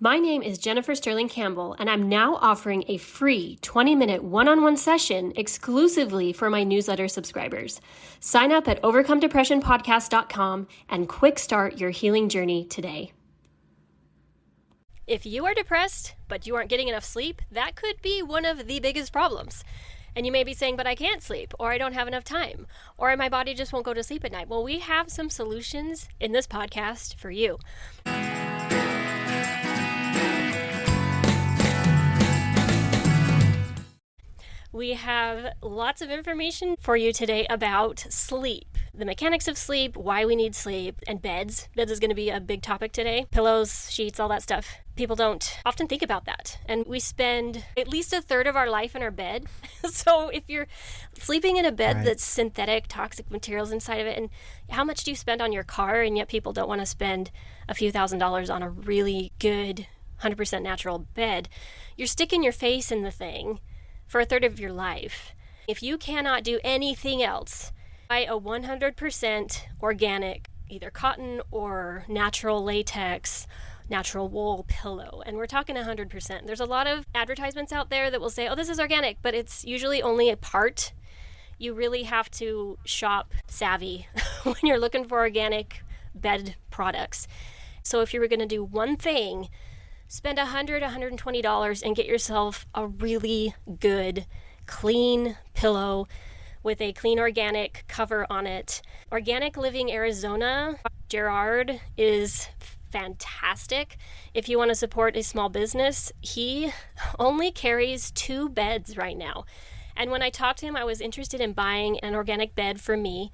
My name is Jennifer Sterling Campbell, and I'm now offering a free 20-minute one-on-one session exclusively for my newsletter subscribers. Sign up at overcomedepressionpodcast.com and quick start your healing journey today. If you are depressed, but you aren't getting enough sleep, that could be one of the biggest problems. And you may be saying, but I can't sleep, or I don't have enough time, or my body just won't go to sleep at night. Well, we have some solutions in this podcast for you. We have lots of information for you today about sleep, the mechanics of sleep, why we need sleep, and beds. Beds is going to be a big topic today. Pillows, sheets, all that stuff. People don't often think about that. And we spend at least a third of our life in our bed. So if you're sleeping in a bed that's synthetic, toxic materials inside of it, and how much do you spend on your car? And yet people don't want to spend a few $1,000s on a really good 100% natural bed. You're sticking your face in the thing for a third of your life. If you cannot do anything else, buy a 100% organic, either cotton or natural latex, natural wool pillow. And we're talking 100%. There's a lot of advertisements out there that will say, oh, this is organic, but it's usually only a part. You really have to shop savvy when you're looking for organic bed products. So if you were going to do one thing, spend $120 and get yourself a really good, clean pillow with a clean organic cover on it. Organic Living Arizona, Gerard, is fantastic. If you want to support a small business, he only carries 2 beds right now. And when I talked to him, I was interested in buying an organic bed for me.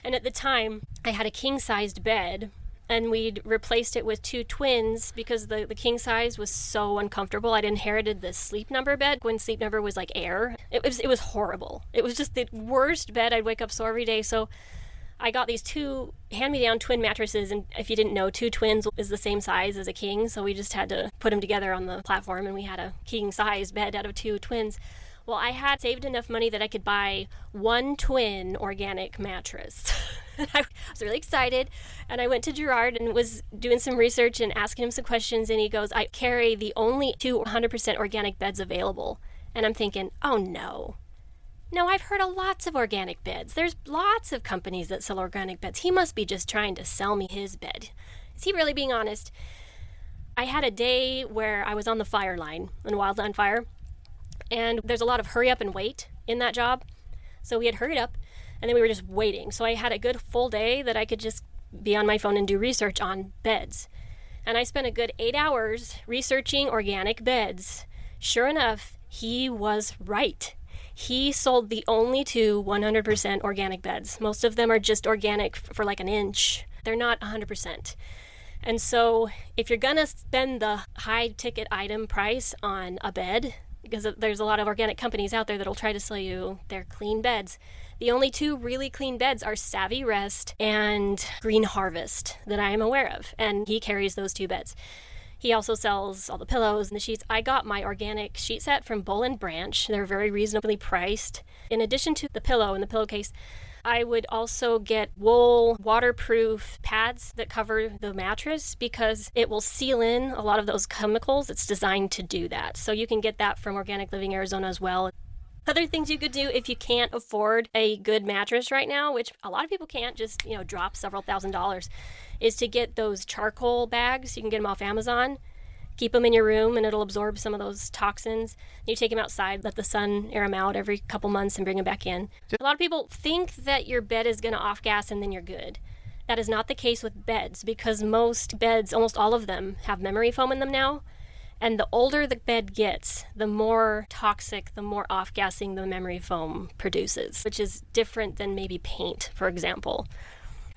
And at the time, I had a king-sized bed, and we'd replaced it with 2 twins because the king size was so uncomfortable. I'd inherited the Sleep Number bed when Sleep Number was like air. It was horrible. It was just the worst bed. I'd wake up sore every day. So I got these 2 hand-me-down twin mattresses, and if you didn't know, 2 twins is the same size as a king, so we just had to put them together on the platform, and we had a king-size bed out of 2 twins. Well, I had saved enough money that I could buy 1 twin organic mattress. I was really excited, and I went to Gerard and was doing some research and asking him some questions, and he goes, I carry the only 2 100% organic beds available. And I'm thinking, oh no. No, I've heard of lots of organic beds. There's lots of companies that sell organic beds. He must be just trying to sell me his bed. Is he really being honest? I had a day where I was on the fire line, on wildland fire, and there's a lot of hurry up and wait in that job. So we had hurried up, and then we were just waiting. So I had a good full day that I could just be on my phone and do research on beds. And I spent a good 8 hours researching organic beds. Sure enough, he was right. He sold the only 2 100% organic beds. Most of them are just organic for like an inch. They're not 100%. And so if you're going to spend the high ticket item price on a bed, because there's a lot of organic companies out there that'll try to sell you their clean beds, the only 2 really clean beds are Savvy Rest and Green Harvest that I am aware of. And he carries those 2 beds. He also sells all the pillows and the sheets. I got my organic sheet set from Boll & Branch. They're very reasonably priced. In addition to the pillow and the pillowcase, I would also get wool waterproof pads that cover the mattress because it will seal in a lot of those chemicals. It's designed to do that. So you can get that from Organic Living Arizona as well. Other things you could do if you can't afford a good mattress right now, which a lot of people can't, just, drop several $1,000s, is to get those charcoal bags. You can get them off Amazon. Keep them in your room and it'll absorb some of those toxins. You take them outside, let the sun air them out every couple months and bring them back in. A lot of people think that your bed is going to off-gas and then you're good. That is not the case with beds because most beds, almost all of them, have memory foam in them now. And the older the bed gets, the more toxic, the more off-gassing the memory foam produces, which is different than maybe paint, for example.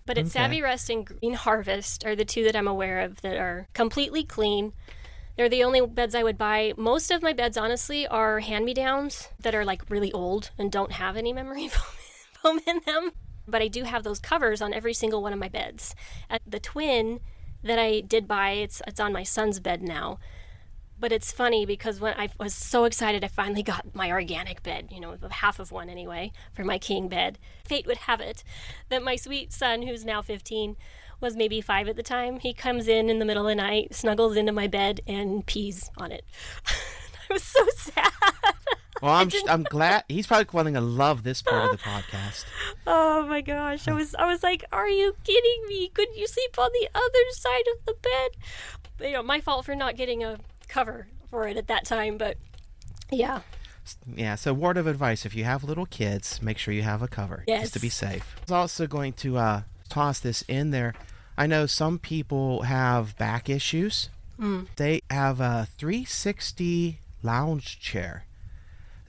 But it's Savvy Rest and Green Harvest are the 2 that I'm aware of that are completely clean. They're the only beds I would buy. Most of my beds, honestly, are hand-me-downs that are like really old and don't have any memory foam in them. But I do have those covers on every single one of my beds. And the twin that I did buy, it's on my son's bed now. But it's funny because when I was so excited, I finally got my organic bed, half of one anyway, for my king bed. Fate would have it that my sweet son, who's now 15, was maybe 5 at the time. He comes in the middle of the night, snuggles into my bed, and pees on it. I was so sad. Well, I'm glad. He's probably going to love this part of the podcast. Oh my gosh. I was like, are you kidding me? Couldn't you sleep on the other side of the bed? My fault for not getting a cover for it at that time, but yeah. Yeah, so word of advice, if you have little kids, make sure you have a cover, just to be safe. I was also going to toss this in there. I know some people have back issues. They have a 360 lounge chair.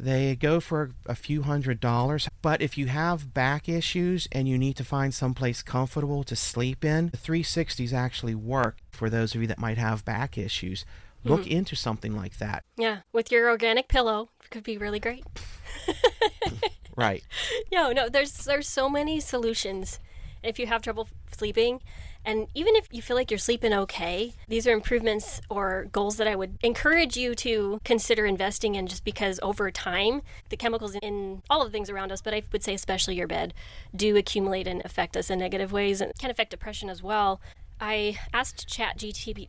They go for a few $100s, but if you have back issues and you need to find someplace comfortable to sleep in, the 360s actually work for those of you that might have back issues. Look into something like that. Yeah, with your organic pillow, it could be really great. Right. No, there's so many solutions if you have trouble sleeping. And even if you feel like you're sleeping okay, these are improvements or goals that I would encourage you to consider investing in, just because over time, the chemicals in all of the things around us, but I would say especially your bed, do accumulate and affect us in negative ways, and can affect depression as well. I asked ChatGPT.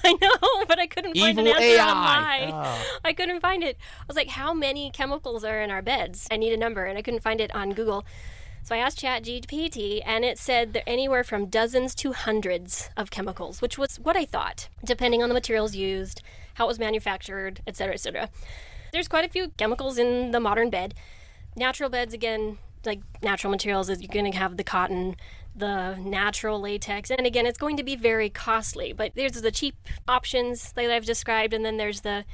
I know, but I couldn't find an answer AI. online. Oh. I couldn't find it. I was like, how many chemicals are in our beds? I need a number, and I couldn't find it on Google. So I asked ChatGPT, and it said there anywhere from dozens to hundreds of chemicals, which was what I thought, depending on the materials used, how it was manufactured, et cetera, et cetera. There's quite a few chemicals in the modern bed. Natural beds, again, like natural materials, is you're going to have the cotton, the natural latex, and again, it's going to be very costly. But there's the cheap options that I've described, and then there's the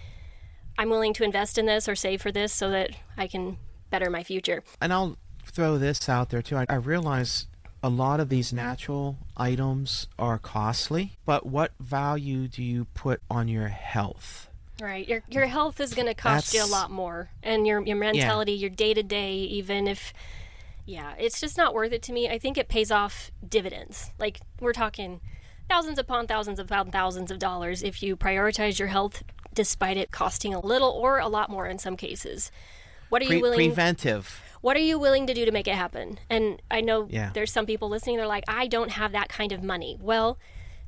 I'm willing to invest in this or save for this so that I can better my future. And I'll throw this out there too. I realize a lot of these natural items are costly, but what value do you put on your health? Right. Your health is going to cost you a lot more, and your mentality, your day-to-day, even if, it's just not worth it to me. I think it pays off dividends. Like, we're talking thousands upon thousands upon thousands of dollars if you prioritize your health, despite it costing a little or a lot more in some cases. What are you willing? Preventive. What are you willing to do to make it happen? And I know there's some people listening, they're like, I don't have that kind of money. Well,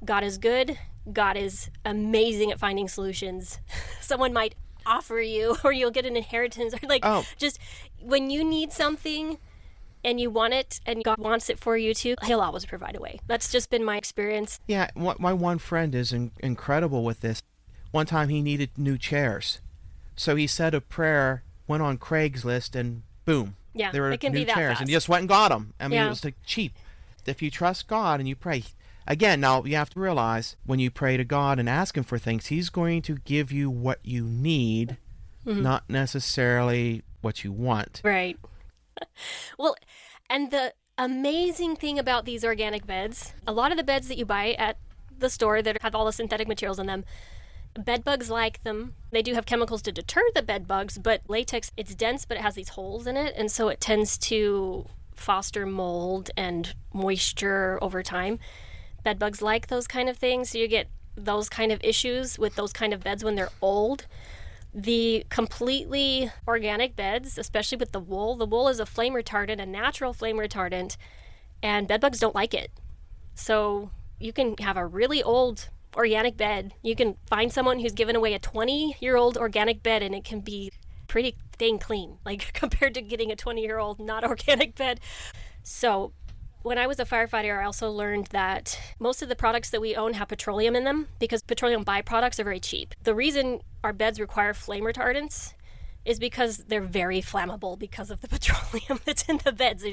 God is good. God is amazing at finding solutions. Someone might offer you, or you'll get an inheritance, or just when you need something and you want it and God wants it for you too, he'll always provide a way. That's just been my experience. Yeah, my one friend is incredible with this. One time he needed new chairs. So he said a prayer, went on Craigslist, and boom. Yeah, there were it can new be that chairs. fast. And he just went and got them. I mean, it was like cheap. If you trust God and you pray. Again, now you have to realize when you pray to God and ask him for things, he's going to give you what you need, not necessarily what you want. Right. Well, and the amazing thing about these organic beds, a lot of the beds that you buy at the store that have all the synthetic materials in them, bed bugs like them. They do have chemicals to deter the bed bugs, but latex, it's dense, but it has these holes in it, and so it tends to foster mold and moisture over time. Bed bugs like those kind of things, so you get those kind of issues with those kind of beds when they're old. The completely organic beds, especially with the wool is a flame retardant, a natural flame retardant, and bed bugs don't like it. So you can have a really old organic bed. You can find someone who's given away a 20-year-old organic bed, and it can be pretty dang clean, like compared to getting a 20-year-old not organic bed. So when I was a firefighter, I also learned that most of the products that we own have petroleum in them because petroleum byproducts are very cheap. The reason our beds require flame retardants is because they're very flammable because of the petroleum that's in the beds.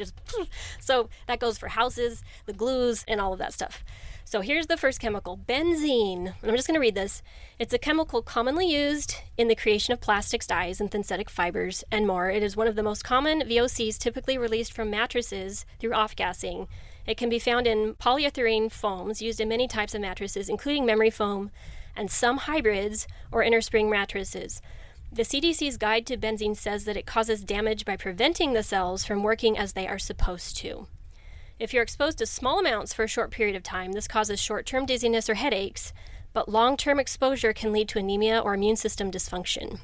So that goes for houses, the glues, and all of that stuff. So here's the first chemical, benzene. I'm just going to read this. It's a chemical commonly used in the creation of plastics, dyes, and synthetic fibers, and more. It is one of the most common VOCs typically released from mattresses through off-gassing. It can be found in polyurethane foams used in many types of mattresses, including memory foam and some hybrids or inner spring mattresses. The CDC's guide to benzene says that it causes damage by preventing the cells from working as they are supposed to. If you're exposed to small amounts for a short period of time, this causes short-term dizziness or headaches, but long-term exposure can lead to anemia or immune system dysfunction.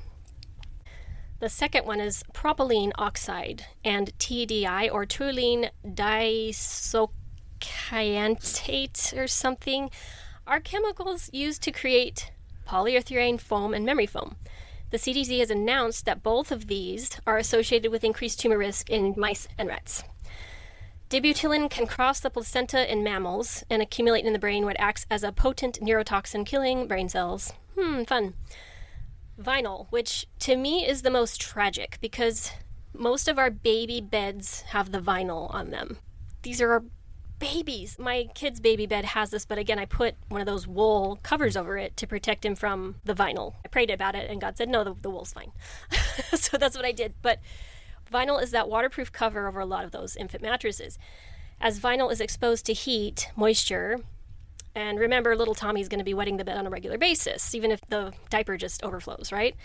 The second one is propylene oxide and TDI, or toluene diisocyanate or something, are chemicals used to create polyurethane foam and memory foam. The CDC has announced that both of these are associated with increased tumor risk in mice and rats. Dibutylin can cross the placenta in mammals and accumulate in the brain, where it acts as a potent neurotoxin, killing brain cells. Fun. Vinyl, which to me is the most tragic because most of our baby beds have the vinyl on them. These are our babies. My kid's baby bed has this, but again, I put one of those wool covers over it to protect him from the vinyl. I prayed about it and God said, no, the wool's fine. So that's what I did. But vinyl is that waterproof cover over a lot of those infant mattresses. As vinyl is exposed to heat, moisture, and remember, little Tommy's going to be wetting the bed on a regular basis, even if the diaper just overflows, right?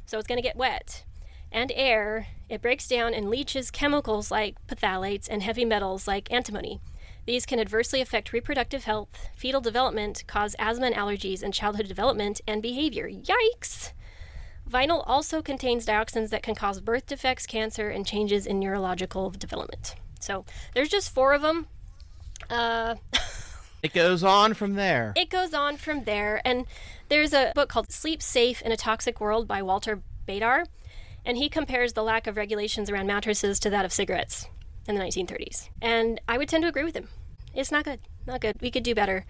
So it's going to get wet. And air, it breaks down and leaches chemicals like phthalates and heavy metals like antimony. These can adversely affect reproductive health, fetal development, cause asthma and allergies, and childhood development and behavior. Yikes! Vinyl also contains dioxins that can cause birth defects, cancer, and changes in neurological development. So there's just 4 of them. It goes on from there. And there's a book called Sleep Safe in a Toxic World by Walter Badar, and he compares the lack of regulations around mattresses to that of cigarettes in the 1930s. And I would tend to agree with him. It's not good. Not good. We could do better.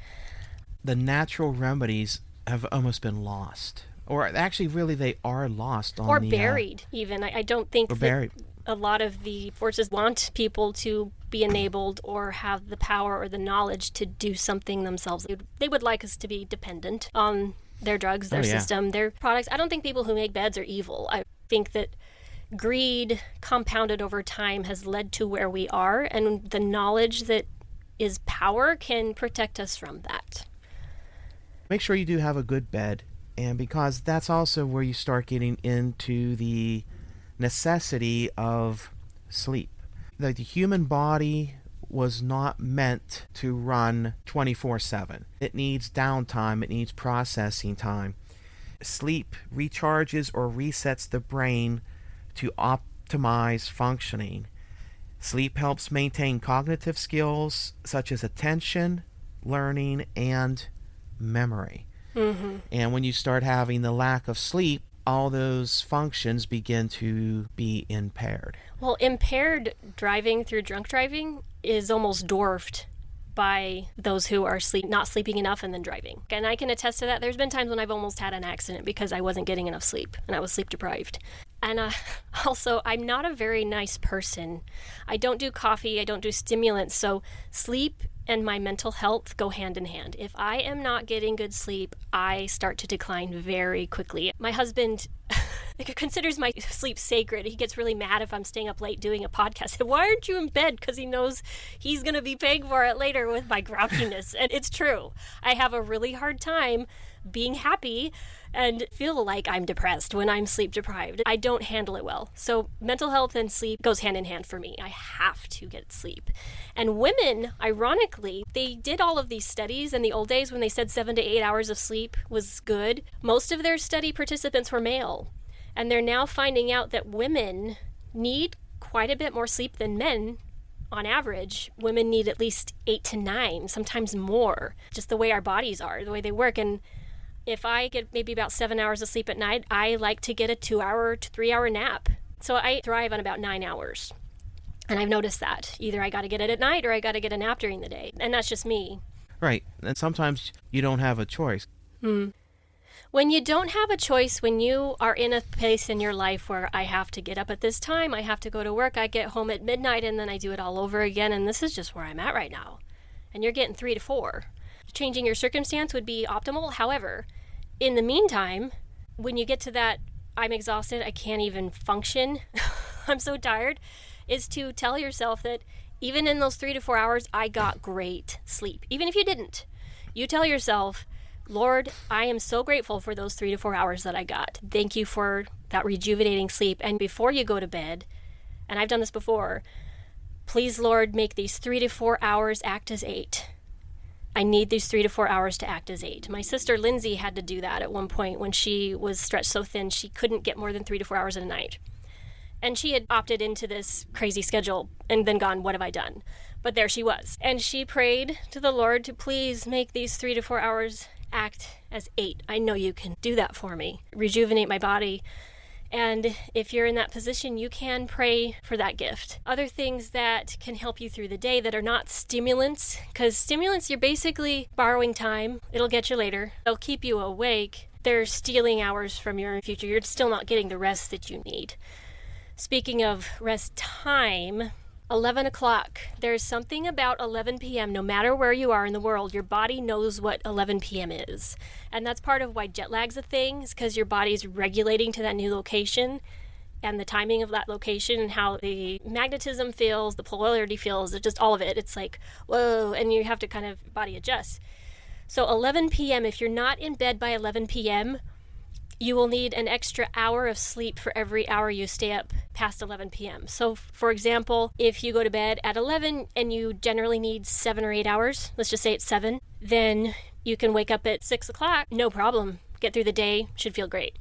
The natural remedies have almost been lost. Or actually, really, they are lost. Or buried, even. I don't think buried. A lot of the forces want people to be enabled or have the power or the knowledge to do something themselves. They would like us to be dependent on their drugs, their system, their products. I don't think people who make beds are evil. I think that greed compounded over time has led to where we are, and the knowledge that is power can protect us from that. Make sure you do have a good bed, and because that's also where you start getting into the necessity of sleep. The human body was not meant to run 24/7. It needs downtime, it needs processing time. Sleep recharges or resets the brain to optimize functioning. Sleep helps maintain cognitive skills such as attention, learning, and memory. Mm-hmm. And when you start having the lack of sleep, all those functions begin to be impaired. Well, impaired driving through drunk driving is almost dwarfed by those who are not sleeping enough and then driving. And I can attest to that. There's been times when I've almost had an accident because I wasn't getting enough sleep and I was sleep deprived. And also, I'm not a very nice person. I don't do coffee. I don't do stimulants. So sleep and my mental health go hand in hand. If I am not getting good sleep, I start to decline very quickly. My husband considers my sleep sacred. He gets really mad if I'm staying up late doing a podcast. Why aren't you in bed? Because he knows he's going to be paying for it later with my grouchiness. And it's true. I have a really hard time being happy and feel like I'm depressed when I'm sleep deprived. I don't handle it well. So mental health and sleep goes hand in hand for me. I have to get sleep. And women, ironically, they did all of these studies in the old days when they said 7 to 8 hours of sleep was good. Most of their study participants were male. And they're now finding out that women need quite a bit more sleep than men. On average, women need at least 8 to 9, sometimes more. Just the way our bodies are, the way they work. And if I get maybe about 7 hours of sleep at night, I like to get a 2-hour to 3-hour nap. So I thrive on about 9 hours. And I've noticed that. Either I got to get it at night or I got to get a nap during the day. And that's just me. Right. And sometimes you don't have a choice. When you don't have a choice, when you are in a place in your life where I have to get up at this time, I have to go to work, I get home at midnight, and then I do it all over again, and this is just where I'm at right now. And you're getting 3 to 4. Changing your circumstance would be optimal. However, in the meantime, when you get to that, I'm exhausted, I can't even function, I'm so tired, is to tell yourself that even in those 3 to 4 hours, I got great sleep. Even if you didn't, you tell yourself, Lord, I am so grateful for those 3 to 4 hours that I got. Thank you for that rejuvenating sleep. And before you go to bed, and I've done this before, please, Lord, make these 3 to 4 hours act as 8. I need these 3 to 4 hours to act as 8. My sister Lindsay had to do that at one point when she was stretched so thin she couldn't get more than 3 to 4 hours in a night. And she had opted into this crazy schedule and then gone, what have I done? But there she was. And she prayed to the Lord to please make these 3 to 4 hours act as 8. I know you can do that for me. Rejuvenate my body. And if you're in that position, you can pray for that gift. Other things that can help you through the day that are not stimulants, because stimulants, you're basically borrowing time. It'll get you later. They'll keep you awake. They're stealing hours from your future. You're still not getting the rest that you need. Speaking of rest time, 11 o'clock. There's something about 11 p.m., no matter where you are in the world, your body knows what 11 p.m. is. And that's part of why jet lag's a thing, is because your body's regulating to that new location and the timing of that location and how the magnetism feels, the polarity feels, just all of it. It's like, whoa, and you have to kind of body adjust. So 11 p.m., if you're not in bed by 11 p.m., you will need an extra hour of sleep for every hour you stay up past 11 p.m. So, for example, if you go to bed at 11 and you generally need 7 or 8 hours, let's just say it's 7, then you can wake up at 6 o'clock, no problem. Get through the day, should feel great.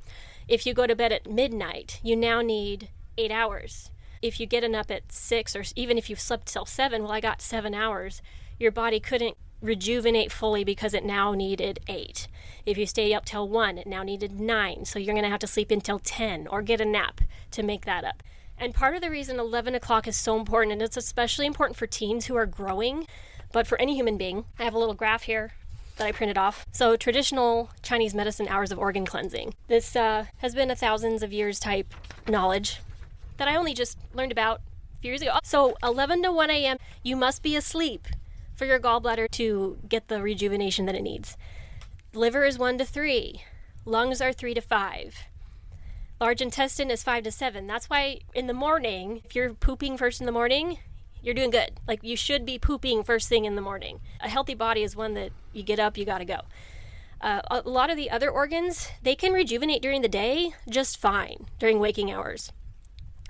If you go to bed at midnight, you now need 8 hours. If you get up at 6, or even if you've slept till 7, well, I got 7 hours, your body couldn't rejuvenate fully because it now needed 8. If you stay up till 1, it now needed 9. So you're going to have to sleep until 10 or get a nap to make that up. And part of the reason 11 o'clock is so important, and it's especially important for teens who are growing, but for any human being, I have a little graph here that I printed off. So traditional Chinese medicine hours of organ cleansing. This has been a thousands of years type knowledge that I only just learned about a few years ago. So 11 to 1 a.m., you must be asleep for your gallbladder to get the rejuvenation that it needs. Liver is 1 to 3. Lungs are 3 to 5. Large intestine is 5 to 7. That's why in the morning, if you're pooping first in the morning, you're doing good. Like, you should be pooping first thing in the morning. A healthy body is one that you get up, you gotta go. A lot of the other organs, they can rejuvenate during the day just fine during waking hours.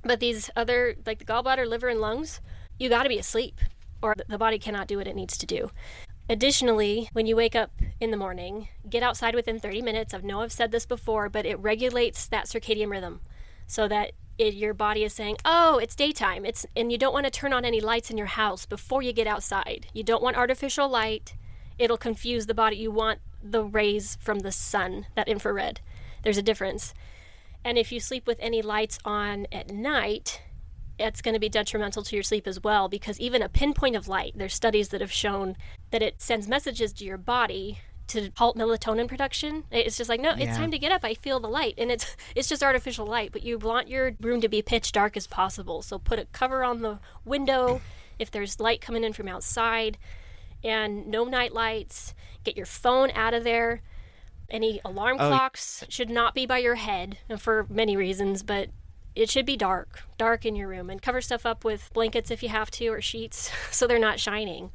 But these other, like the gallbladder, liver, and lungs, you gotta be asleep, or the body cannot do what it needs to do. Additionally, when you wake up in the morning, get outside within 30 minutes. I know I've said this before, but it regulates that circadian rhythm so that your body is saying, oh, it's daytime. And you don't want to turn on any lights in your house before you get outside. You don't want artificial light. It'll confuse the body. You want the rays from the sun, that infrared. There's a difference. And if you sleep with any lights on at night, it's going to be detrimental to your sleep as well, because even a pinpoint of light, there's studies that have shown that it sends messages to your body to halt melatonin production. It's just like, no, It's time to get up. I feel the light. And it's just artificial light, but you want your room to be pitch dark as possible. So put a cover on the window if there's light coming in from outside, and no night lights. Get your phone out of there. Any alarm clocks should not be by your head for many reasons, but it should be dark in your room, and cover stuff up with blankets if you have to, or sheets, so they're not shining.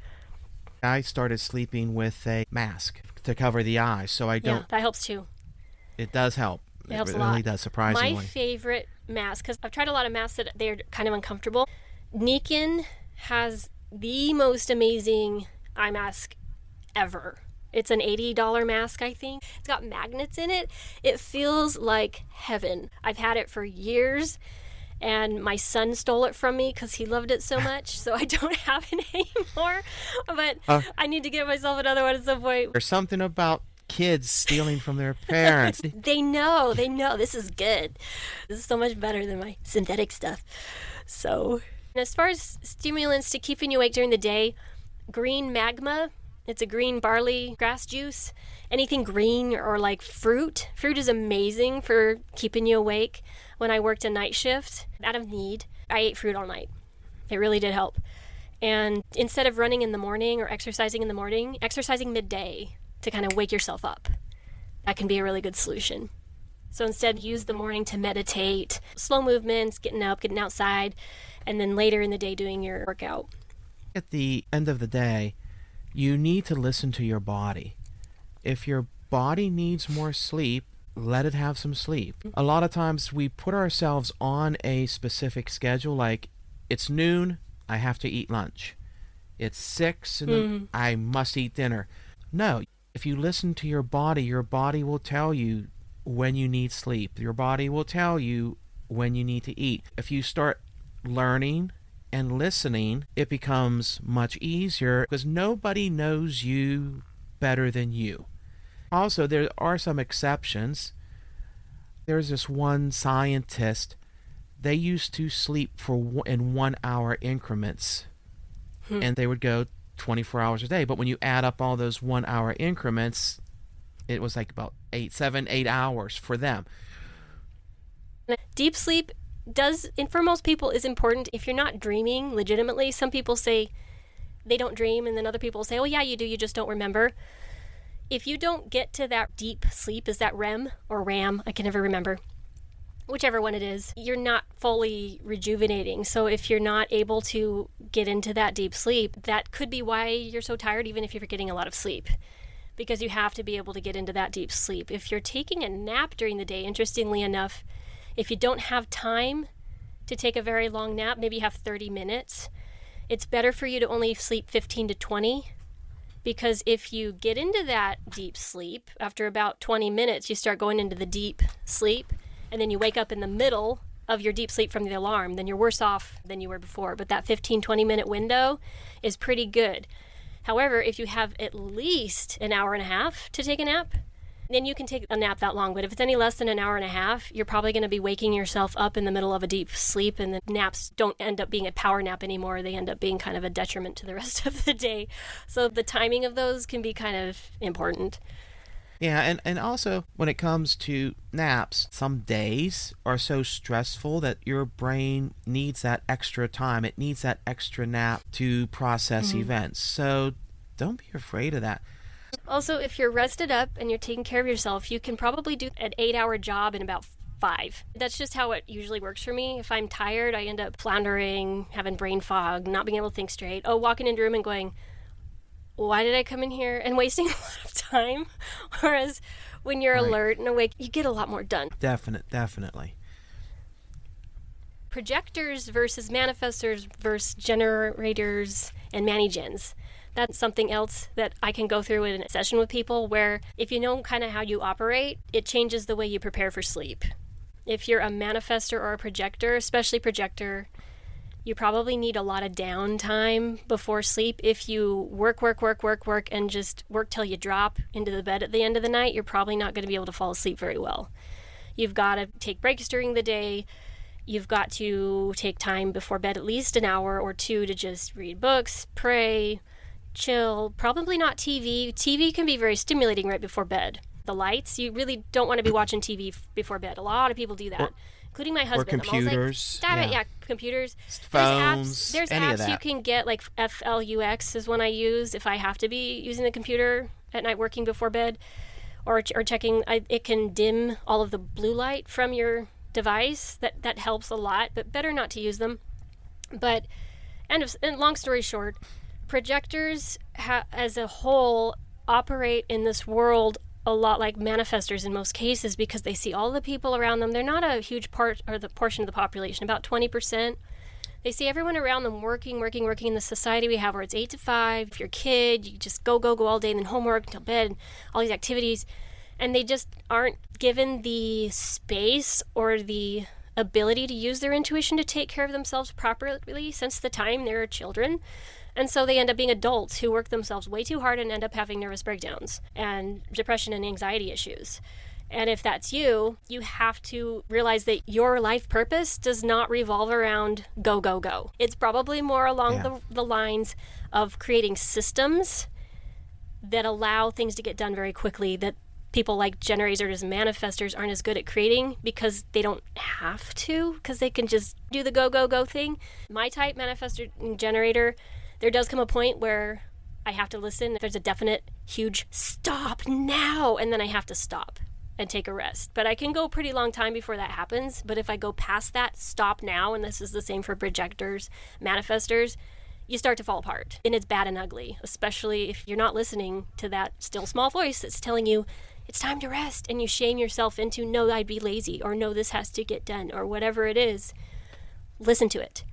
I started sleeping with a mask to cover the eyes, so I don't... Yeah, that helps too. It does help. It helps a lot. It really does, surprisingly. My favorite mask, because I've tried a lot of masks that they're kind of uncomfortable. Nikin has the most amazing eye mask ever. It's an $80 mask, I think. It's got magnets in it. It feels like heaven. I've had it for years, and my son stole it from me because he loved it so much, so I don't have it anymore. But I need to get myself another one at some point. There's something about kids stealing from their parents. They know. This is good. This is so much better than my synthetic stuff. So, as far as stimulants to keeping you awake during the day, green magma. It's a green barley grass juice. Anything green or like fruit. Fruit is amazing for keeping you awake. When I worked a night shift, out of need, I ate fruit all night. It really did help. And instead of running in the morning or exercising in the morning, exercising midday to kind of wake yourself up. That can be a really good solution. So instead, use the morning to meditate, slow movements, getting up, getting outside, and then later in the day doing your workout. At the end of the day, you need to listen to your body. If your body needs more sleep, let it have some sleep. A lot of times we put ourselves on a specific schedule, like it's noon, I have to eat lunch. It's 6 and I must eat dinner. No, if you listen to your body will tell you when you need sleep. Your body will tell you when you need to eat. If you start learning and listening, it becomes much easier because nobody knows you better than you. Also, there are some exceptions. There's this one scientist, they used to sleep in 1 hour increments, and they would go 24 hours a day. But when you add up all those 1 hour increments, it was like about 8 hours for them. Deep sleep does, and for most people, is important if you're not dreaming legitimately. Some people say they don't dream, and then other people say, oh yeah, you do, you just don't remember. If you don't get to that deep sleep, is that REM or RAM? I can never remember. Whichever one it is, you're not fully rejuvenating. So if you're not able to get into that deep sleep, that could be why you're so tired, even if you're getting a lot of sleep. Because you have to be able to get into that deep sleep. If you're taking a nap during the day, interestingly enough, if you don't have time to take a very long nap, maybe you have 30 minutes, it's better for you to only sleep 15 to 20. Because if you get into that deep sleep, after about 20 minutes, you start going into the deep sleep, and then you wake up in the middle of your deep sleep from the alarm, then you're worse off than you were before. But that 15, 20-minute window is pretty good. However, if you have at least an hour and a half to take a nap, then you can take a nap that long. But if it's any less than an hour and a half, you're probably going to be waking yourself up in the middle of a deep sleep, and the naps don't end up being a power nap anymore. They end up being kind of a detriment to the rest of the day. So the timing of those can be kind of important. Yeah, and also when it comes to naps, some days are so stressful that your brain needs that extra time. It needs that extra nap to process events. So don't be afraid of that. Also, if you're rested up and you're taking care of yourself, you can probably do an 8-hour job in about 5. That's just how it usually works for me. If I'm tired, I end up floundering, having brain fog, not being able to think straight. Oh, walking into a room and going, why did I come in here? And wasting a lot of time. Whereas when you're alert and awake, you get a lot more done. Definitely. Projectors versus manifestors versus generators and manigens. That's something else that I can go through in a session with people where if you know kind of how you operate, it changes the way you prepare for sleep. If you're a manifestor or a projector, especially projector, you probably need a lot of downtime before sleep. If you work, and just work till you drop into the bed at the end of the night, you're probably not going to be able to fall asleep very well. You've got to take breaks during the day. You've got to take time before bed, at least an hour or two, to just read books, pray, chill. Probably not TV. TV can be very stimulating right before bed. The lights, you really don't want to be watching TV before bed. A lot of people do that, including my husband. Or computers. Stop it. Yeah, computers. Phones. There's apps you can get, like FLUX is one I use if I have to be using the computer at night working before bed, or checking. It can dim all of the blue light from your device. That helps a lot, but better not to use them. But, and long story short, projectors as a whole operate in this world a lot like manifestors in most cases because they see all the people around them. They're not a huge part or the portion of the population, about 20%. They see everyone around them working in the society we have where it's 8 to 5. If you're a kid, you just go all day and then homework until bed, all these activities. And they just aren't given the space or the ability to use their intuition to take care of themselves properly since the time they were children. And so they end up being adults who work themselves way too hard and end up having nervous breakdowns and depression and anxiety issues. And if that's you, you have to realize that your life purpose does not revolve around go, go, go. It's probably more along the lines of creating systems that allow things to get done very quickly that people like generators and manifestors aren't as good at creating because they don't have to, because they can just do the go, go, go thing. My type manifestor and generator, there does come a point where I have to listen. If there's a definite, huge stop now, and then I have to stop and take a rest. But I can go a pretty long time before that happens. But if I go past that stop now, and this is the same for projectors, manifestors, you start to fall apart. And it's bad and ugly, especially if you're not listening to that still small voice that's telling you it's time to rest, and you shame yourself into, no, I'd be lazy, or no, this has to get done, or whatever it is. Listen to it.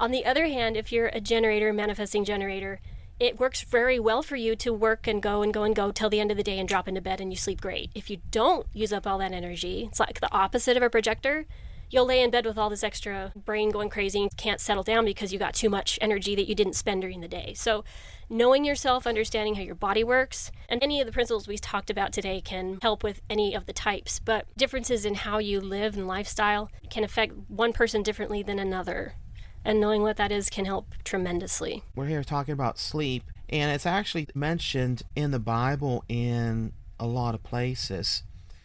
On the other hand, if you're a generator, manifesting generator, it works very well for you to work and go and go and go till the end of the day and drop into bed and you sleep great. If you don't use up all that energy, it's like the opposite of a projector. You'll lay in bed with all this extra brain going crazy and can't settle down because you got too much energy that you didn't spend during the day. So knowing yourself, understanding how your body works, and any of the principles we talked about today can help with any of the types. But differences in how you live and lifestyle can affect one person differently than another. And knowing what that is can help tremendously. We're here talking about sleep, and it's actually mentioned in the Bible in a lot of places.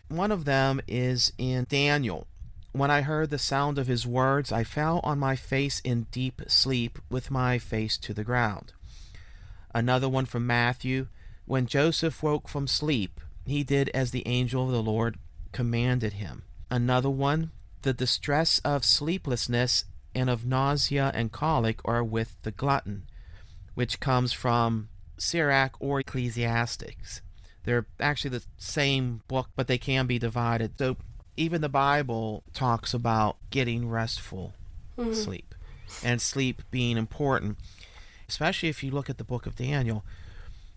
One of them is in Daniel. When I heard the sound of his words, I fell on my face in deep sleep with my face to the ground. Another one from Matthew. When Joseph woke from sleep, he did as the angel of the Lord commanded him. Another one, the distress of sleeplessness and of nausea and colic are with the glutton, which comes from Sirach or Ecclesiastics. They're actually the same book, but they can be divided. So even the Bible talks about getting restful sleep, and sleep being important. Especially if you look at the book of Daniel,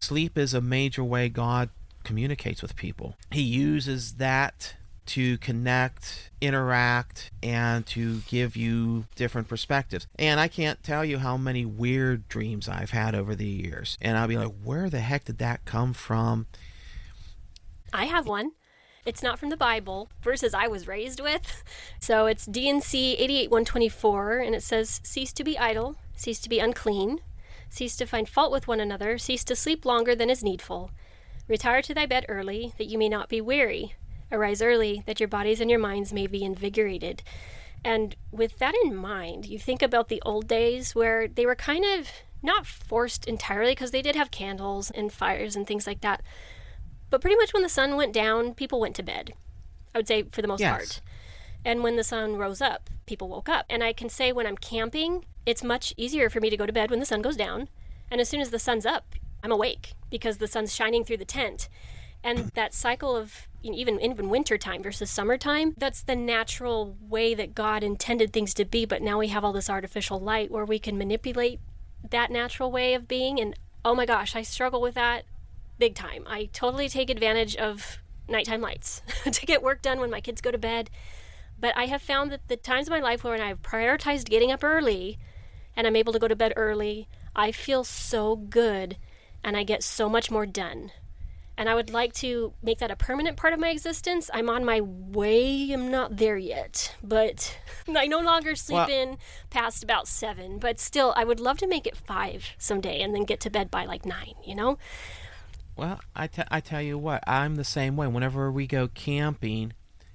sleep is a major way God communicates with people. He uses that to connect, interact, and to give you different perspectives. And I can't tell you how many weird dreams I've had over the years. And I'll be like, where the heck did that come from? I have one. It's not from the Bible, verses I was raised with. So it's D&C 88:124, and it says, cease to be idle, cease to be unclean, cease to find fault with one another, cease to sleep longer than is needful. Retire to thy bed early, that you may not be weary. Arise early, that your bodies and your minds may be invigorated. And with that in mind, you think about the old days where they were kind of not forced entirely, because they did have candles and fires and things like that. But pretty much when the sun went down, people went to bed. I would say for the most part. And when the sun rose up, people woke up. And I can say when I'm camping, it's much easier for me to go to bed when the sun goes down. And as soon as the sun's up, I'm awake because the sun's shining through the tent. And that cycle of even winter time versus summertime, that's the natural way that God intended things to be. But now we have all this artificial light where we can manipulate that natural way of being. And oh my gosh, I struggle with that big time. I totally take advantage of nighttime lights to get work done when my kids go to bed. But I have found that the times in my life where I've prioritized getting up early and I'm able to go to bed early, I feel so good and I get so much more done. And I would like to make that a permanent part of my existence. I'm on my way. I'm not there yet. But I no longer sleep in past about 7. But still, I would love to make it 5 someday and then get to bed by like 9, you know? Well, I tell you what, I'm the same way. Whenever we go camping,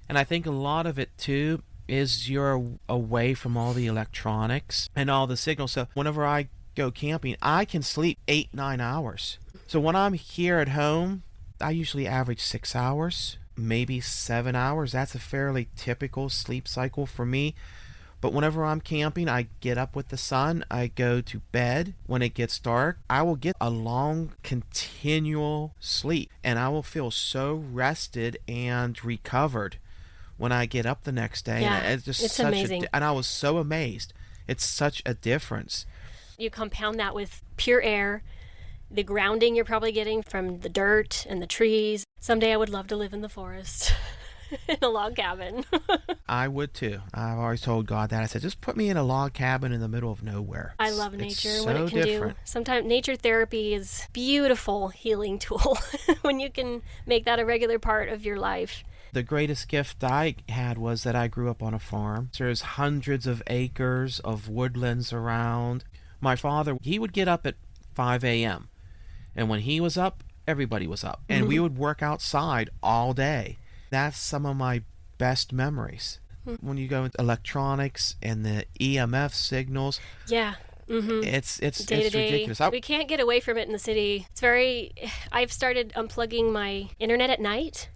and I think a lot of it, too, is you're away from all the electronics and all the signals. So whenever I go camping, I can sleep 8-9 hours. So when I'm here at home, I usually average 6 hours, maybe 7 hours. That's a fairly typical sleep cycle for me. But whenever I'm camping, I get up with the sun. I go to bed when it gets dark. I will get a long, continual sleep, and I will feel so rested and recovered when I get up the next day. Yeah, and it's amazing. And I was so amazed. It's such a difference. You compound that with pure air, the grounding you're probably getting from the dirt and the trees. Someday I would love to live in the forest. In a log cabin. I would too. I've always told God that. I said, just put me in a log cabin in the middle of nowhere. I love nature, so what it can different. do. Sometimes nature therapy is a beautiful healing tool when you can make that a regular part of your life. The greatest gift I had was that I grew up on a farm. There's hundreds of acres of woodlands around. My father, he would get up at 5 a.m. And when he was up, everybody was up. And we would work outside all day. That's some of my best memories. When you go into electronics and the EMF signals, it's ridiculous. We can't get away from it in the city. I've started unplugging my internet at night.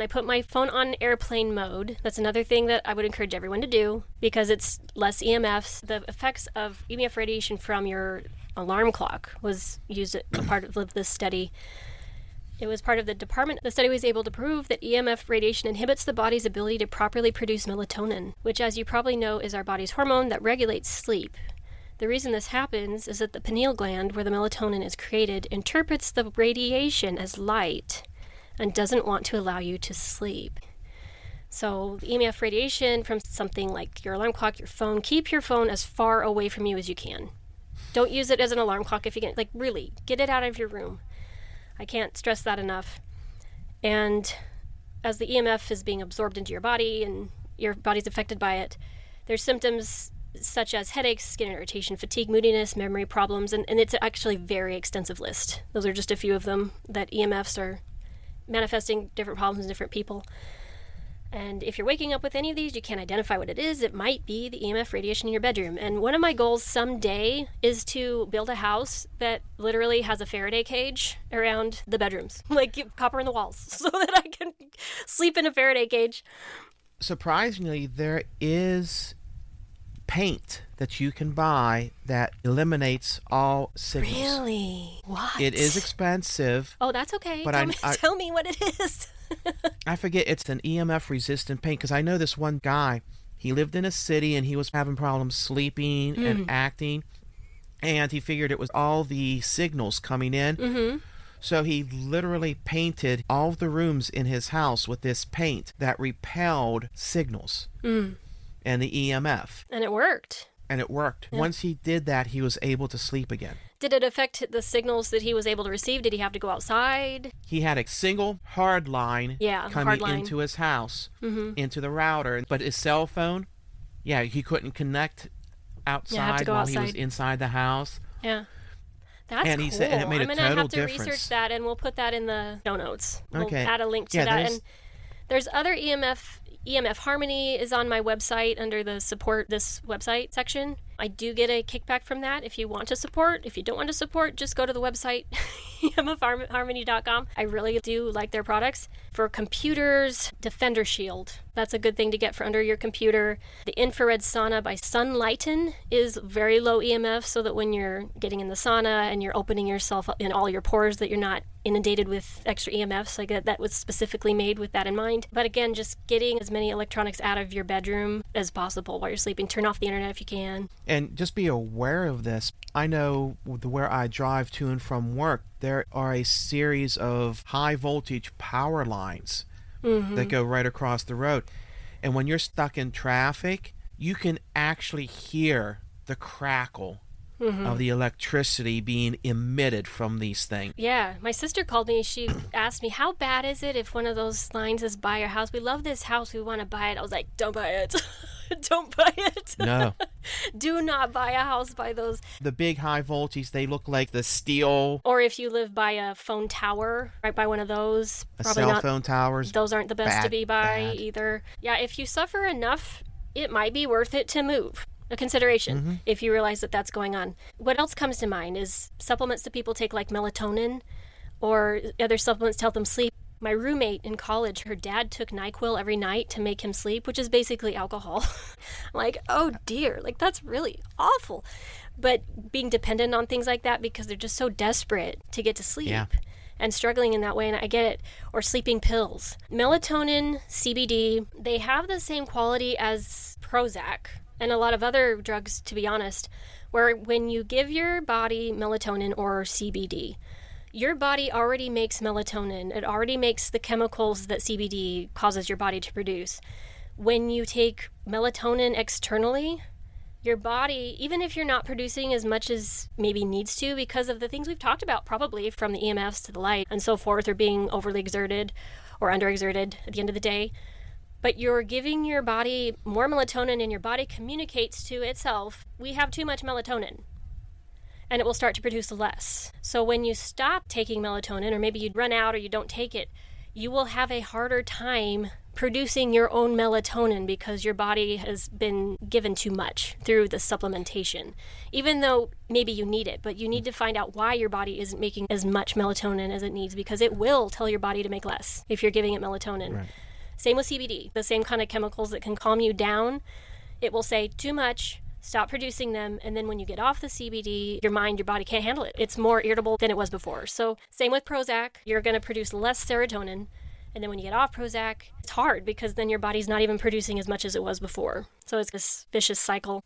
I put my phone on airplane mode. That's another thing that I would encourage everyone to do because it's less EMFs. The effects of EMF radiation from your alarm clock was used as a part of this study. It was part of the department. The study was able to prove that EMF radiation inhibits the body's ability to properly produce melatonin, which, as you probably know, is our body's hormone that regulates sleep. The reason this happens is that the pineal gland, where the melatonin is created, interprets the radiation as light and doesn't want to allow you to sleep. So the EMF radiation from something like your alarm clock, your phone, keep your phone as far away from you as you can. Don't use it as an alarm clock if you can. Like, really, get it out of your room. I can't stress that enough. And as the EMF is being absorbed into your body and your body's affected by it, there's symptoms such as headaches, skin irritation, fatigue, moodiness, memory problems, and it's actually a very extensive list. Those are just a few of them that EMFs are manifesting different problems in different people. And if you're waking up with any of these, you can't identify what it is, it might be the EMF radiation in your bedroom. And one of my goals someday is to build a house that literally has a Faraday cage around the bedrooms, like copper in the walls, so that I can sleep in a Faraday cage. Surprisingly, there is paint that you can buy that eliminates all signals. Really? What? It is expensive. Oh, that's okay. But tell me what it is. I forget. It's an EMF resistant paint, because I know this one guy, he lived in a city and he was having problems sleeping and acting, and he figured it was all the signals coming in. Mm-hmm. So he literally painted all the rooms in his house with this paint that repelled signals and the EMF. And it worked. And it worked. Yeah. Once he did that, he was able to sleep again. Did it affect the signals that he was able to receive? Did he have to go outside? He had a single hard line coming into his house, into the router. But his cell phone, he couldn't connect outside while he was inside the house. Yeah. That's and cool. He said, and it made I'm going to have to difference. research that, and we'll put that in the show notes. We'll okay. add a link to that. And there's other EMF Harmony is on my website under the support this website section. I do get a kickback from that if you want to support. If you don't want to support, just go to the website, emfharmony.com. I really do like their products. For computers, Defender Shield. That's a good thing to get for under your computer. The infrared sauna by Sunlighten is very low EMF, so that when you're getting in the sauna and you're opening yourself up in all your pores, that you're not inundated with extra EMFs. Like that was specifically made with that in mind. But again, just getting as many electronics out of your bedroom as possible while you're sleeping. Turn off the internet if you can. And just be aware of this. I know where I drive to and from work, there are a series of high voltage power lines that go right across the road. And when you're stuck in traffic, you can actually hear the crackle of the electricity being emitted from these things. Yeah, my sister called me. She asked me, how bad is it if one of those lines is by our house? We love this house. We want to buy it. I was like, don't buy it. Don't buy it. No. Do not buy a house by those. The big high voltage, they look like the steel. Or if you live by a phone tower, right by one of those. Cell phone towers. Those aren't the best to be by either. Yeah, if you suffer enough, it might be worth it to move. A consideration if you realize that that's going on. What else comes to mind is supplements that people take like melatonin or other supplements to help them sleep. My roommate in college, her dad took NyQuil every night to make him sleep, which is basically alcohol. I'm like, oh dear, like that's really awful. But being dependent on things like that because they're just so desperate to get to sleep and struggling in that way, and I get it. Or sleeping pills. Melatonin, CBD, they have the same quality as Prozac and a lot of other drugs, to be honest, where when you give your body melatonin or CBD, your body already makes melatonin. It already makes the chemicals that CBD causes your body to produce. When you take melatonin externally, your body, even if you're not producing as much as maybe needs to because of the things we've talked about, probably from the EMFs to the light and so forth, or being overly exerted or underexerted at the end of the day, but you're giving your body more melatonin and your body communicates to itself, we have too much melatonin. And it will start to produce less. So when you stop taking melatonin, or maybe you run out or you don't take it, you will have a harder time producing your own melatonin because your body has been given too much through the supplementation. Even though maybe you need it, but you need to find out why your body isn't making as much melatonin as it needs, because it will tell your body to make less if you're giving it melatonin. Right. Same with CBD, the same kind of chemicals that can calm you down. It will say too much, stop producing them, and then when you get off the CBD, your mind, your body can't handle it. It's more irritable than it was before. So same with Prozac, you're going to produce less serotonin, and then when you get off Prozac, it's hard because then your body's not even producing as much as it was before. So it's this vicious cycle.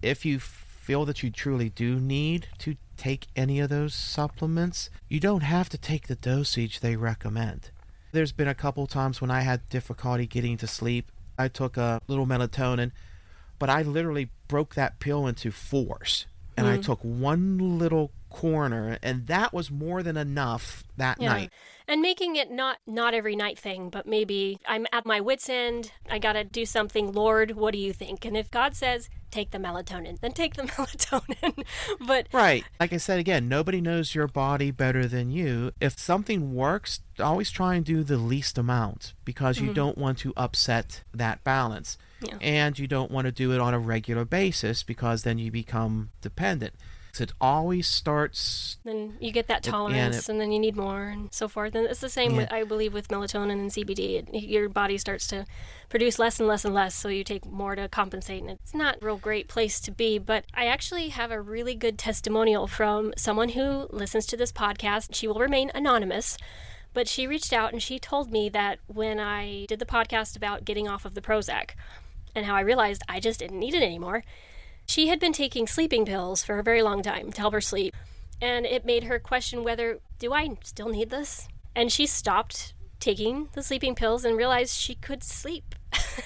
If you feel that you truly do need to take any of those supplements, you don't have to take the dosage they recommend. There's been a couple times when I had difficulty getting to sleep. I took a little melatonin, but I literally broke that pill into 4s. And I took one little corner, and that was more than enough that night. And making it not every night thing, but maybe I'm at my wit's end, I gotta do something. Lord, what do you think? And if God says, take the melatonin, then take the melatonin. But right. Like I said again, nobody knows your body better than you. If something works, always try and do the least amount, because you don't want to upset that balance. Yeah. And you don't want to do it on a regular basis, because then you become dependent. It always starts... Then you get that tolerance, and then you need more, and so forth. And it's the same, with, I believe, with melatonin and CBD. Your body starts to produce less and less and less, so you take more to compensate. And it's not a real great place to be. But I actually have a really good testimonial from someone who listens to this podcast. She will remain anonymous. But she reached out and she told me that when I did the podcast about getting off of the Prozac and how I realized I just didn't need it anymore, she had been taking sleeping pills for a very long time to help her sleep. And it made her question whether, do I still need this? And she stopped taking the sleeping pills and realized she could sleep.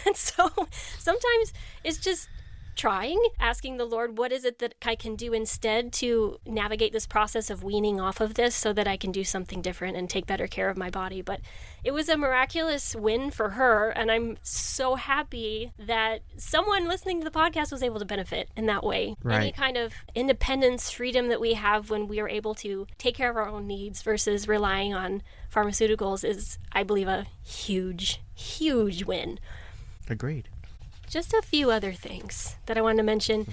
And so sometimes it's just trying, asking the Lord, what is it that I can do instead to navigate this process of weaning off of this so that I can do something different and take better care of my body. But it was a miraculous win for her, and I'm so happy that someone listening to the podcast was able to benefit in that way. Right. Any kind of independence, freedom that we have when we are able to take care of our own needs versus relying on pharmaceuticals is, I believe, a huge, huge win. Agreed. Just a few other things that I wanted to mention.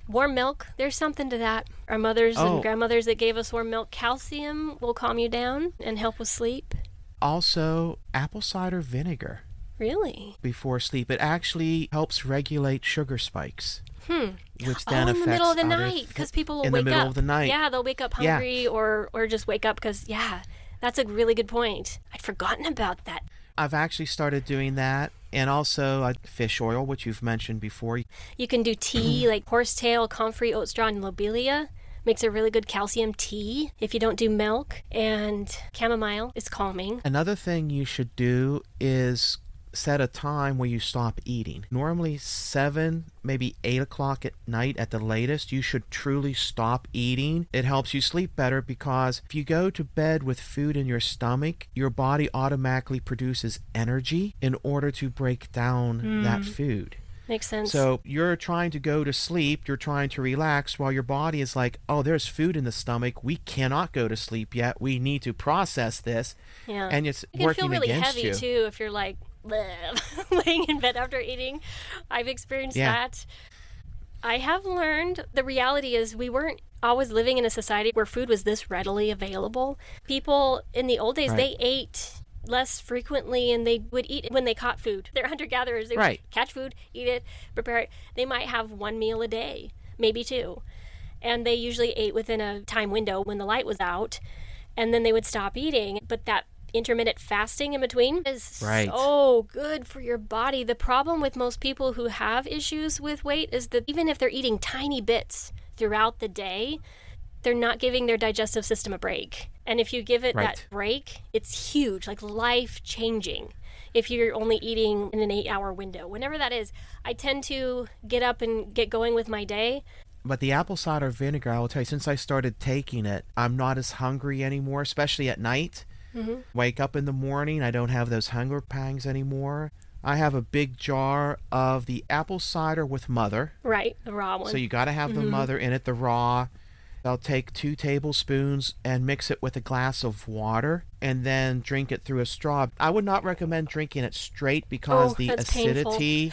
Warm milk, there's something to that. Our mothers and grandmothers that gave us warm milk, calcium will calm you down and help with sleep. Also, apple cider vinegar. Really? Before sleep. It actually helps regulate sugar spikes. Which then in the middle of the night, because people will wake up. In the middle of the night. Yeah, they'll wake up hungry or just wake up because, that's a really good point. I'd forgotten about that. I've actually started doing that. And also fish oil, which you've mentioned before. You can do tea, like horsetail, comfrey, oat straw, and lobelia. Makes a really good calcium tea if you don't do milk. And chamomile is calming. Another thing you should do is set a time where you stop eating. Normally 7, maybe 8 o'clock at night at the latest, you should truly stop eating. It helps you sleep better because if you go to bed with food in your stomach, your body automatically produces energy in order to break down that food. Makes sense. So you're trying to go to sleep, you're trying to relax, while your body is like, oh, there's food in the stomach. We cannot go to sleep yet. We need to process this. Yeah. And it's it working can feel really against heavy, you. too, if you're like, laying in bed after eating. I've experienced that. I have learned the reality is we weren't always living in a society where food was this readily available. People in the old days, they ate less frequently and they would eat when they caught food. They're hunter-gatherers. They would catch food, eat it, prepare it. They might have one meal a day, maybe 2. And they usually ate within a time window when the light was out. And then they would stop eating. But that intermittent fasting in between is so good for your body. The problem with most people who have issues with weight is that even if they're eating tiny bits throughout the day, they're not giving their digestive system a break. And if you give it that break, it's huge, like life-changing. If you're only eating in an 8-hour window, whenever that is, I tend to get up and get going with my day. But the apple cider vinegar, I will tell you, since I started taking it, I'm not as hungry anymore, especially at night. Wake up in the morning, I don't have those hunger pangs anymore. I have a big jar of the apple cider with mother. Right, the raw one. So you got to have the mother in it, the raw. I'll take 2 tablespoons and mix it with a glass of water and then drink it through a straw. I would not recommend drinking it straight because the acidity,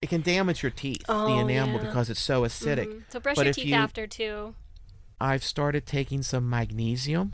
it can damage your teeth, the enamel, because it's so acidic. So brush your teeth after too. I've started taking some magnesium.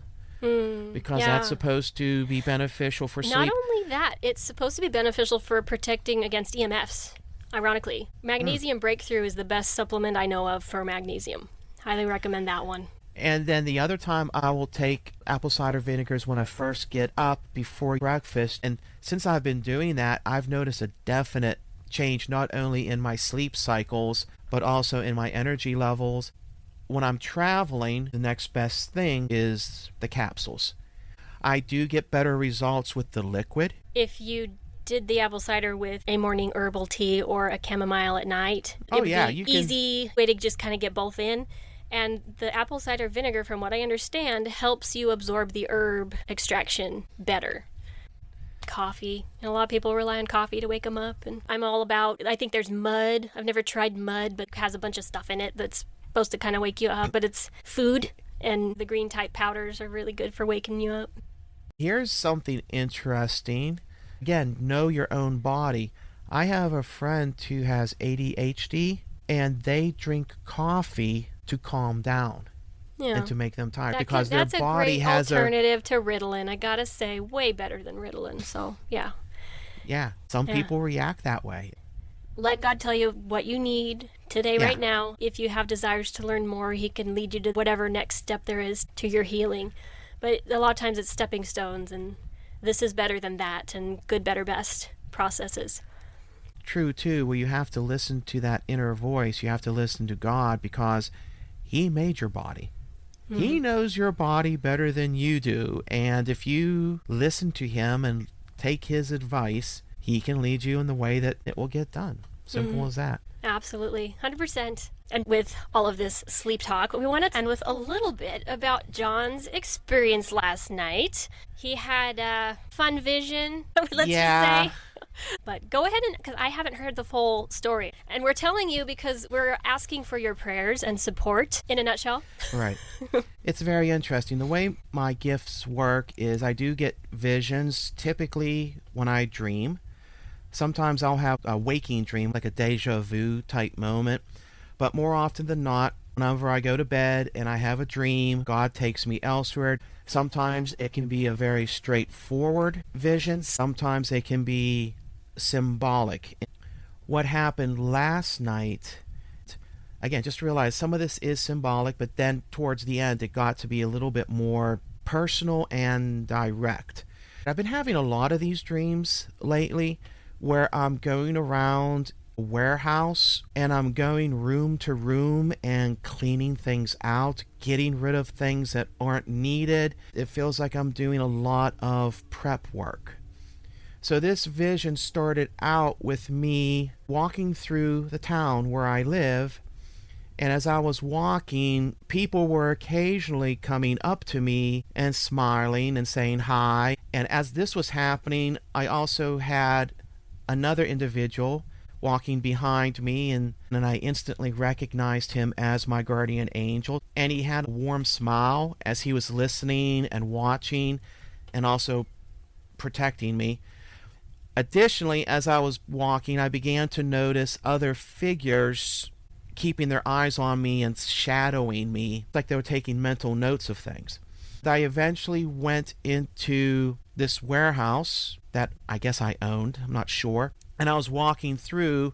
Because that's supposed to be beneficial for sleep. Not only that, it's supposed to be beneficial for protecting against EMFs, ironically. Magnesium Breakthrough is the best supplement I know of for magnesium. Highly recommend that one. And then the other time I will take apple cider vinegars when I first get up before breakfast. And since I've been doing that, I've noticed a definite change not only in my sleep cycles, but also in my energy levels. When I'm traveling, the next best thing is the capsules. I do get better results with the liquid. If you did the apple cider with a morning herbal tea or a chamomile at night, it would be easy way to just kind of get both in. And the apple cider vinegar, from what I understand, helps you absorb the herb extraction better. Coffee. And a lot of people rely on coffee to wake them up. And I'm all about, I think there's mud. I've never tried mud, but it has a bunch of stuff in it that's supposed to kind of wake you up. But it's food, and the green type powders are really good for waking you up. Here's something interesting. Again, know your own body. I have a friend who has ADHD, and they drink coffee to calm down and to make them tired because their body has a great alternative to Ritalin. I gotta say, way better than Ritalin. So yeah, some people react that way. Let God tell you what you need today, right now. If you have desires to learn more, He can lead you to whatever next step there is to your healing. But a lot of times it's stepping stones, and this is better than that, and good, better, best processes. True too. Well, you have to listen to that inner voice. You have to listen to God, because He made your body. He knows your body better than you do. And if you listen to Him and take His advice, He can lead you in the way that it will get done. Simple as that. Absolutely. 100%. And with all of this sleep talk, we want to end with a little bit about John's experience last night. He had a fun vision, let's just say. But go ahead, and because I haven't heard the full story. And we're telling you because we're asking for your prayers and support, in a nutshell. Right. It's very interesting. The way my gifts work is I do get visions, typically when I dream. Sometimes I'll have a waking dream, like a deja vu type moment. But more often than not, whenever I go to bed and I have a dream, God takes me elsewhere. Sometimes it can be a very straightforward vision. Sometimes it can be symbolic. What happened last night, again, just realize some of this is symbolic, but then towards the end it got to be a little bit more personal and direct. I've been having a lot of these dreams lately where I'm going around a warehouse and I'm going room to room and cleaning things out, getting rid of things that aren't needed. It feels like I'm doing a lot of prep work. So this vision started out with me walking through the town where I live, and as I was walking, people were occasionally coming up to me and smiling and saying hi. And as this was happening, I also had another individual walking behind me, and I instantly recognized him as my guardian angel. And he had a warm smile as he was listening and watching and also protecting me. Additionally, as I was walking, I began to notice other figures keeping their eyes on me and shadowing me, like they were taking mental notes of things. I eventually went into this warehouse that I guess I owned, I'm not sure, and I was walking through,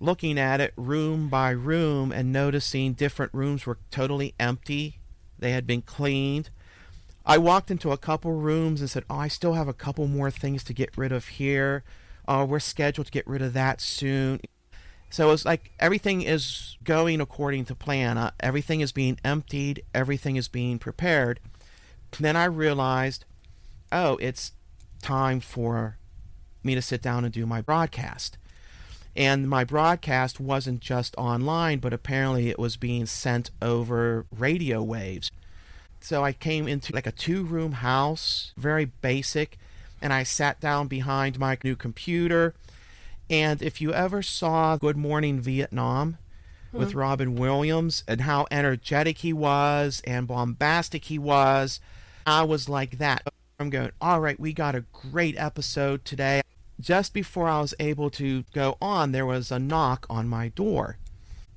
looking at it room by room and noticing different rooms were totally empty. They had been cleaned. I walked into a couple rooms and said, I still have a couple more things to get rid of here. We're scheduled to get rid of that soon. So it's like everything is going according to plan. Everything is being emptied. Everything is being prepared. And then I realized, it's time for me to sit down and do my broadcast. And my broadcast wasn't just online, but apparently it was being sent over radio waves. So I came into like a 2-room house, very basic, and I sat down behind my new computer. And if you ever saw Good Morning Vietnam with Robin Williams and how energetic he was and bombastic he was, I was like that. I'm going, all right, we got a great episode today. Just before I was able to go on, there was a knock on my door.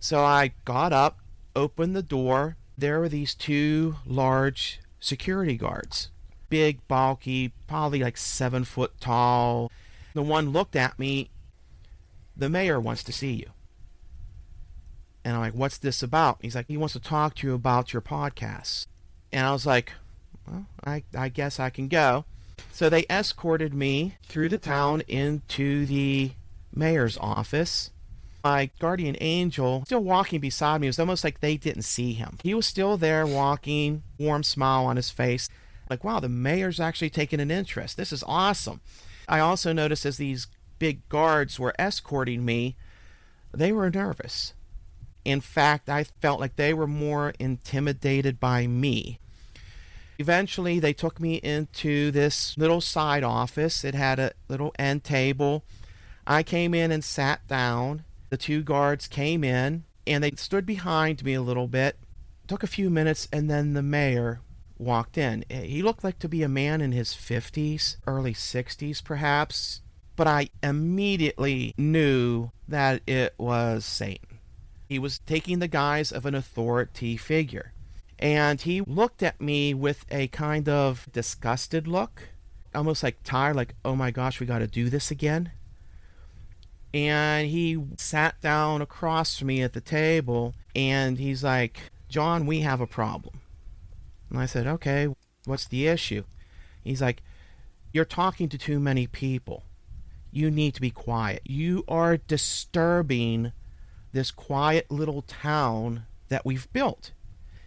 So I got up, opened the door. There were these 2 large security guards. Big, bulky, probably like 7 foot tall. The one looked at me, the mayor wants to see you. And I'm like, what's this about? He's like, he wants to talk to you about your podcast. And I was like, well, I guess I can go. So they escorted me through the town into the mayor's office. My guardian angel still walking beside me. It was almost like they didn't see him. He was still there walking, warm smile on his face. Like, wow, the mayor's actually taking an interest. This is awesome. I also noticed as these big guards were escorting me, they were nervous. In fact, I felt like they were more intimidated by me. Eventually, they took me into this little side office. It had a little end table. I came in and sat down. The two guards came in, and they stood behind me a little bit. It took a few minutes, and then the mayor walked in. He looked like to be a man in his 50s, early 60s perhaps, but I immediately knew that it was Satan. He was taking the guise of an authority figure, and he looked at me with a kind of disgusted look, almost like tired, like, oh my gosh, we got to do this again. And he sat down across from me at the table, and he's like, John, we have a problem. And I said, okay, what's the issue? He's like, you're talking to too many people. You need to be quiet. You are disturbing this quiet little town that we've built.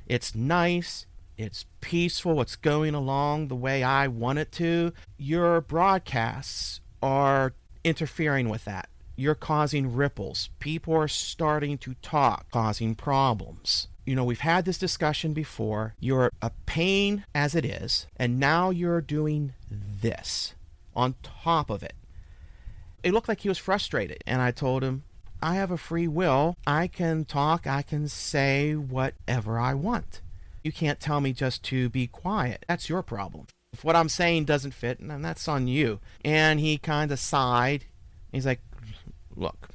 It's nice. It's peaceful. It's going along the way I want it to. Your broadcasts are interfering with that. You're causing ripples. People are starting to talk, causing problems. You know, we've had this discussion before. You're a pain as it is, and now you're doing this on top of it. It looked like he was frustrated, and I told him, I have a free will. I can talk. I can say whatever I want. You can't tell me just to be quiet. That's your problem. If what I'm saying doesn't fit, then that's on you. And he kind of sighed. He's like, look,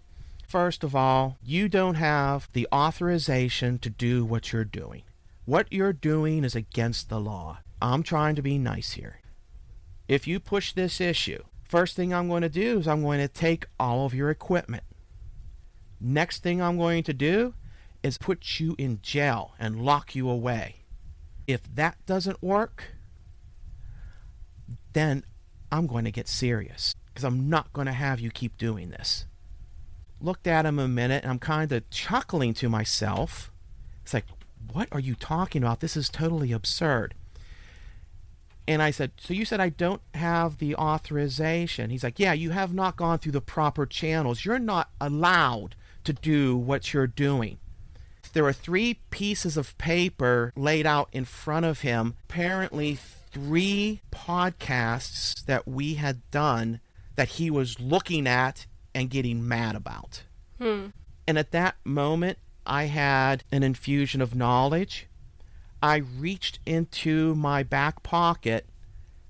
first of all, you don't have the authorization to do what you're doing. What you're doing is against the law. I'm trying to be nice here. If you push this issue, first thing I'm going to do is I'm going to take all of your equipment. Next thing I'm going to do is put you in jail and lock you away. If that doesn't work, then I'm going to get serious, because I'm not going to have you keep doing this. Looked at him a minute, and I'm kind of chuckling to myself. It's like, what are you talking about? This is totally absurd. And I said, so you said I don't have the authorization? He's like, yeah, you have not gone through the proper channels. You're not allowed to do what you're doing. There were 3 pieces of paper laid out in front of him, apparently 3 podcasts that we had done that he was looking at and getting mad about. And at that moment, I had an infusion of knowledge. I reached into my back pocket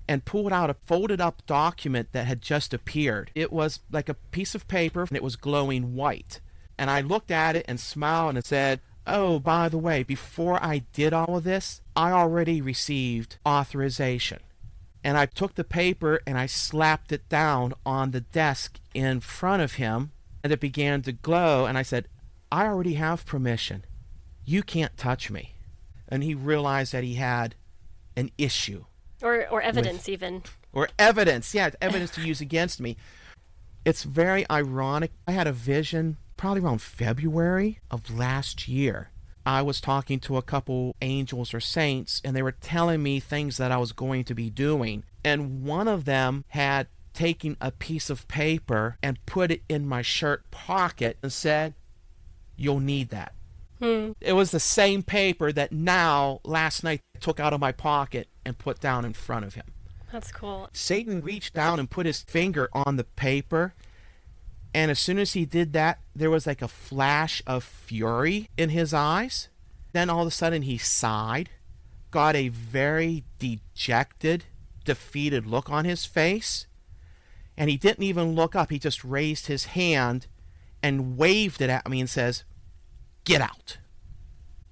and pulled out a folded up document that had just appeared. It was like a piece of paper, and it was glowing white. And I looked at it and smiled and said, oh, by the way, before I did all of this, I already received authorization. And I took the paper and I slapped it down on the desk in front of him, and it began to glow. And I said, I already have permission. You can't touch me. And he realized that he had an issue. Or evidence even. Or evidence, yeah, evidence to use against me. It's very ironic. I had a vision probably around February of last year. I was talking to a couple angels or saints, and they were telling me things that I was going to be doing. And one of them had taken a piece of paper and put it in my shirt pocket and said, you'll need that. It was the same paper that now, last night, I took out of my pocket and put down in front of him. That's cool. Satan reached down and put his finger on the paper, and as soon as he did that, there was like a flash of fury in his eyes. Then all of a sudden he sighed, got a very dejected, defeated look on his face, and he didn't even look up. He just raised his hand and waved it at me and says, get out.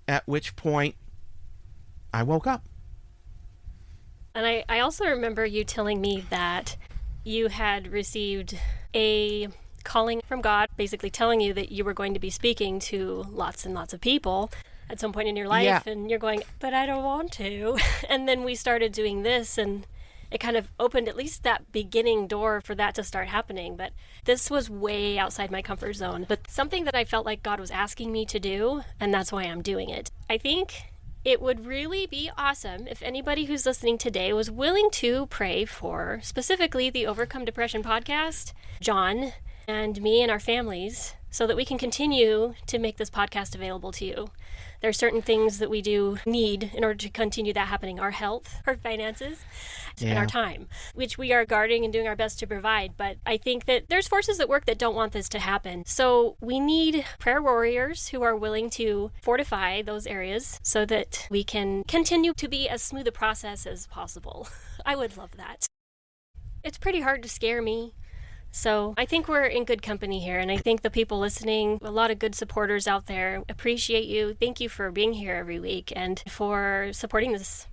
At which point, I woke up. And I also remember you telling me that you had received a calling from God, basically telling you that you were going to be speaking to lots and lots of people at some point in your life, and you're going, but I don't want to. And then we started doing this, and it kind of opened at least that beginning door for that to start happening. But this was way outside my comfort zone, but something that I felt like God was asking me to do, and that's why I'm doing it. I think it would really be awesome if anybody who's listening today was willing to pray for specifically the Overcome Depression podcast, John, and me and our families, so that we can continue to make this podcast available to you. There are certain things that we do need in order to continue that happening: our health, our finances, and our time, which we are guarding and doing our best to provide. But I think that there's forces at work that don't want this to happen. So we need prayer warriors who are willing to fortify those areas so that we can continue to be as smooth a process as possible. I would love that. It's pretty hard to scare me. So I think we're in good company here, and I think the people listening, a lot of good supporters out there, appreciate you. Thank you for being here every week and for supporting this.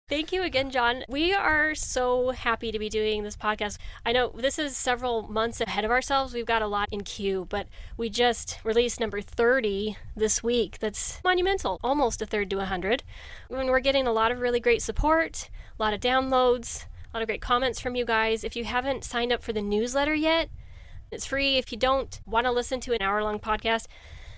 Thank you again, John. We are so happy to be doing this podcast. I know this is several months ahead of ourselves. We've got a lot in queue, but we just released number 30 this week. That's monumental, almost a third to 100. And we're getting a lot of really great support, a lot of downloads, a lot of great comments from you guys. If you haven't signed up for the newsletter yet, it's free. If you don't want to listen to an hour-long podcast,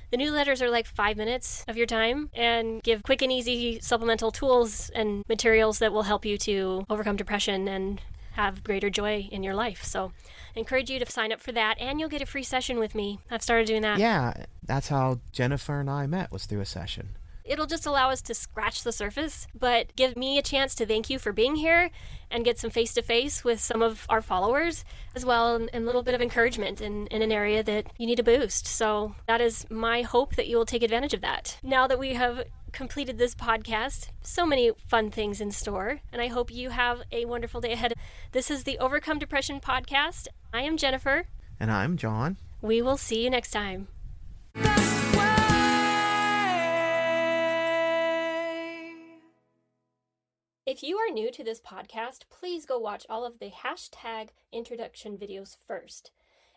the newsletters are like 5 minutes of your time and give quick and easy supplemental tools and materials that will help you to overcome depression and have greater joy in your life. So I encourage you to sign up for that, and you'll get a free session with me. I've started doing that. Yeah, that's how Jennifer and I met, was through a session. It'll just allow us to scratch the surface, but give me a chance to thank you for being here and get some face-to-face with some of our followers as well, and a little bit of encouragement in an area that you need a boost. So that is my hope, that you will take advantage of that. Now that we have completed this podcast, so many fun things in store, and I hope you have a wonderful day ahead. This is the Overcome Depression podcast. I am Jennifer. And I'm John. We will see you next time. If you are new to this podcast, please go watch all of the hashtag introduction videos first,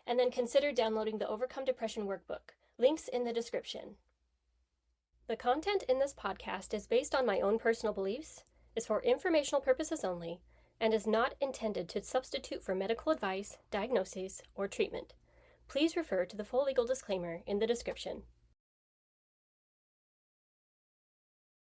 and then consider downloading the Overcome Depression workbook. Links in the description. The content in this podcast is based on my own personal beliefs, is for informational purposes only, and is not intended to substitute for medical advice, diagnoses, or treatment. Please refer to the full legal disclaimer in the description.